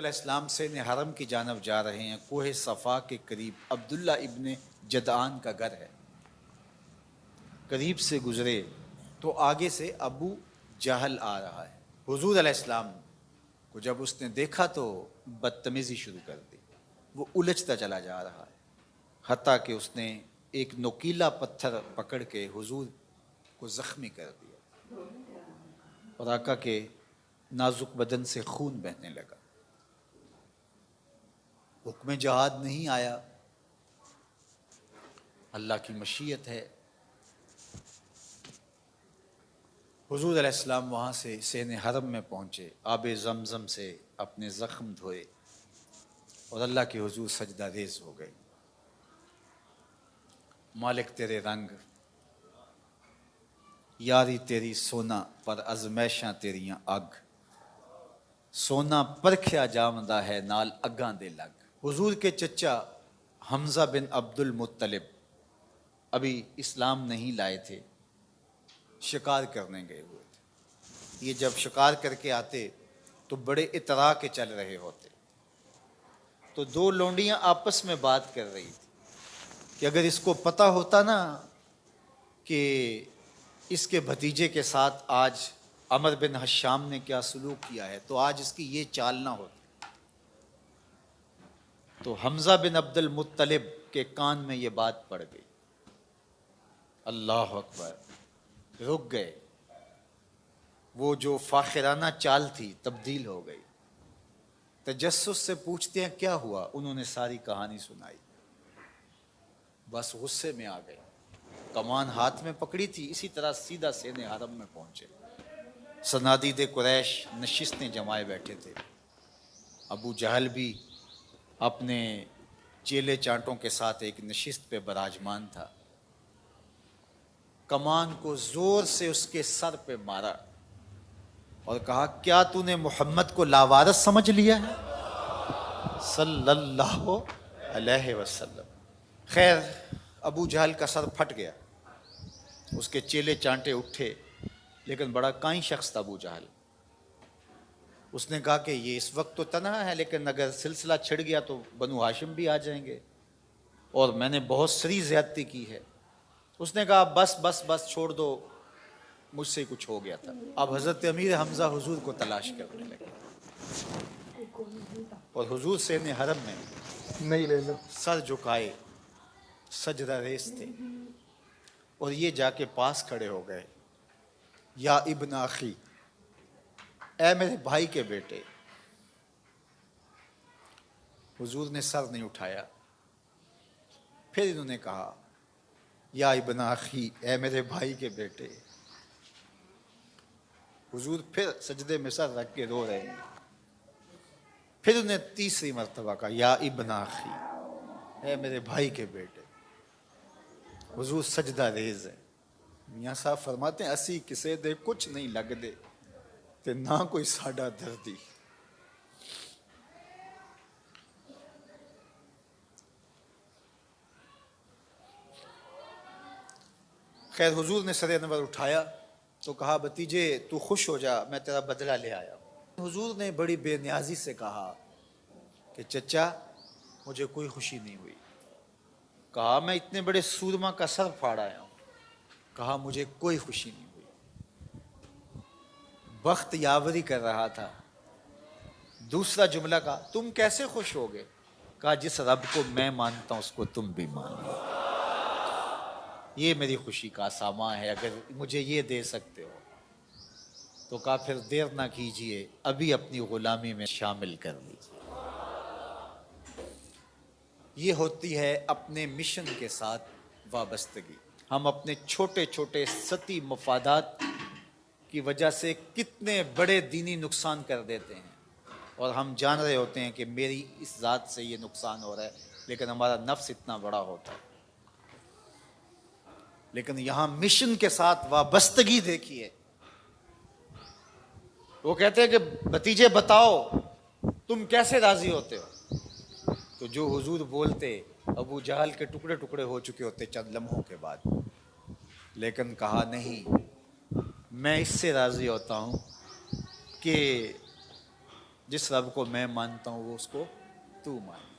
علیہ السلام سے حرم کی جانب جا رہے ہیں. کوہ صفا کے قریب عبداللہ ابن جدعان کا گھر ہے. قریب سے گزرے تو آگے سے ابو جہل آ رہا ہے. حضور علیہ السلام کو جب اس نے دیکھا تو بدتمیزی شروع کر دی. وہ الجھتا چلا جا رہا ہے حتیٰ کہ اس نے ایک نوکیلا پتھر پکڑ کے حضور کو زخمی کر دیا اور آقا کے نازک بدن سے خون بہنے لگا. حکم جہاد نہیں آیا، اللہ کی مشیت ہے. حضور علیہ السلام وہاں سے سین حرم میں پہنچے، آب زمزم سے اپنے زخم دھوئے اور اللہ کے حضور سجدہ ریز ہو گئے. مالک تیرے رنگ، یاری تیری سونا پر ازمیشاں تیریاں اگ، سونا پرکھیا جامدہ ہے نال اگاں دے لگ. حضور کے چچا حمزہ بن عبد المطلب ابھی اسلام نہیں لائے تھے، شکار کرنے گئے ہوئے تھے. یہ جب شکار کر کے آتے تو بڑے اطراء کے چل رہے ہوتے. تو دو لونڈیاں آپس میں بات کر رہی تھی کہ اگر اس کو پتہ ہوتا نا کہ اس کے بھتیجے کے ساتھ آج عمر بن حشام نے کیا سلوک کیا ہے تو آج اس کی یہ چال نہ ہوتی. تو حمزہ بن عبد المطلب کے کان میں یہ بات پڑ گئی. اللہ اکبر، رک گئے. وہ جو فاخرانہ چال تھی تبدیل ہو گئی. تجسس سے پوچھتے ہیں کیا ہوا، انہوں نے ساری کہانی سنائی. بس غصے میں آ گئے، کمان ہاتھ میں پکڑی تھی، اسی طرح سیدھا سین حرم میں پہنچے. صنادید قریش نشستیں جمائے بیٹھے تھے. ابو جہل بھی اپنے چیلے چانٹوں کے ساتھ ایک نشست پہ براجمان تھا. کمان کو زور سے اس کے سر پہ مارا اور کہا کیا تو نے محمد کو لاوارث سمجھ لیا ہے صلی اللہ علیہ وسلم. خیر ابو جہل کا سر پھٹ گیا، اس کے چیلے چانٹے اٹھے، لیکن بڑا کائیں شخص تھا ابو جہل. اس نے کہا کہ یہ اس وقت تو تنہا ہے، لیکن اگر سلسلہ چھڑ گیا تو بنو ہاشم بھی آ جائیں گے اور میں نے بہت سری زیادتی کی ہے. اس نے کہا بس بس بس چھوڑ دو، مجھ سے کچھ ہو گیا تھا. اب حضرت امیر حمزہ حضور کو تلاش کرنے لگے اور حضور سین حرم میں نہیں لے لو. سر جھکائے سجدہ ریز تھے اور یہ جا کے پاس کھڑے ہو گئے. یا ابن اخی، اے میرے بھائی کے بیٹے. حضور نے سر نہیں اٹھایا. پھر انہوں نے کہا یا ابن اخی، اے میرے بھائی کے بیٹے. حضور پھر سجدے میں سر رکھ کے رو رہے ہیں. پھر انہیں تیسری مرتبہ کہا یا ابن اخی، اے میرے بھائی کے بیٹے. حضور سجدہ ریز ہے. میاں صاحب فرماتے ہیں اسی کسے دے کچھ نہیں لگ دے تے نہ کوئی ساڈا دردی. خیر حضور نے سر انور اٹھایا تو کہا بھتیجے تو خوش ہو جا، میں تیرا بدلہ لے آیا ہوں. حضور نے بڑی بے نیازی سے کہا کہ چچا مجھے کوئی خوشی نہیں ہوئی. کہا میں اتنے بڑے سورما کا سر پھاڑ آیا ہوں. کہا مجھے کوئی خوشی نہیں ہوئی. بخت یاوری کر رہا تھا. دوسرا جملہ کہا تم کیسے خوش ہوگے؟ کہا جس رب کو میں مانتا ہوں اس کو تم بھی مانو. یہ میری خوشی کا سامان ہے، اگر مجھے یہ دے سکتے ہو تو. کہا پھر دیر نہ کیجئے، ابھی اپنی غلامی میں شامل کر لیجیے. یہ ہوتی ہے اپنے مشن کے ساتھ وابستگی. ہم اپنے چھوٹے چھوٹے سطحی مفادات کی وجہ سے کتنے بڑے دینی نقصان کر دیتے ہیں اور ہم جان رہے ہوتے ہیں کہ میری اس ذات سے یہ نقصان ہو رہا ہے، لیکن ہمارا نفس اتنا بڑا ہوتا ہے. لیکن یہاں مشن کے ساتھ وابستگی دیکھیے. وہ کہتے ہیں کہ بھتیجے بتاؤ تم کیسے راضی ہوتے ہو؟ تو جو حضور بولتے ابو جہل کے ٹکڑے ٹکڑے ہو چکے ہوتے چند لمحوں کے بعد. لیکن کہا نہیں، میں اس سے راضی ہوتا ہوں کہ جس رب کو میں مانتا ہوں وہ اس کو تو مان.